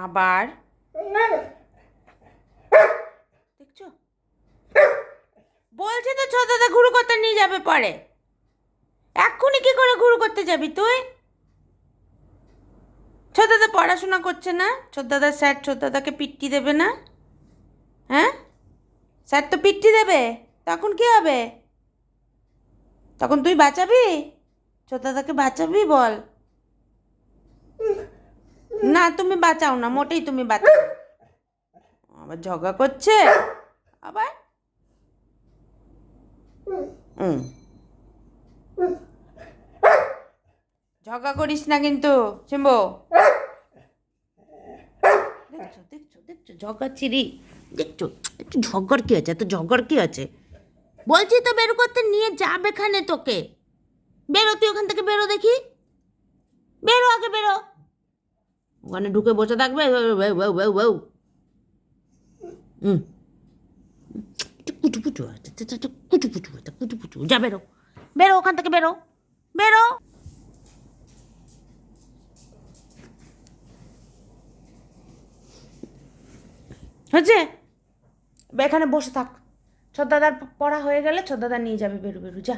আবার দেখছো, বলছে তো ছোট দাদা ঘুরু করতে নিয়ে যাবে পরে। এক্ষুনি কি করে ঘুরু করতে যাবি তুই? ছোট দাদা পড়াশোনা করছে না? ছোট দাদার স্যার ছোট দাদাকে পিট্টি দেবে না? হ্যাঁ, স্যার তো পিট্টি দেবে, তখন কি হবে? তখন তুই বাঁচাবি? ছোট দাদাকে বাঁচাবি বল? না, তুমি বাঁচাও না, মোটেই তুমি বাঁচাও। আবার ঝগড়া করছে আবার। হুম, ঝগড়া করিস না কিন্তু শিম্বো। দেখছো দেখছো দেখছো ঝগড়া চিরি, দেখছো একটু ঝগড় কি আছে, এত ঝগড় কি আছে? বলছি তো বের করতে নিয়ে যাবে খানে তোকে। বেরো তুই ওখান থেকে, বেরো দেখি, বেরো আগে বেরো। ওখানে ঢুকে বসে থাকবে হুম, কুটুপুটু আছে, কুটুপুটু আছে, কুটুপুটু। যা বেরো, বেরো ওখান থেকে, বেরো বেরো। হচ্ছে, এখানে বসে থাক। ছোট দাদার পড়া হয়ে গেলে ছোট দাদা নিয়ে যাবে, বেরো বেরো যা।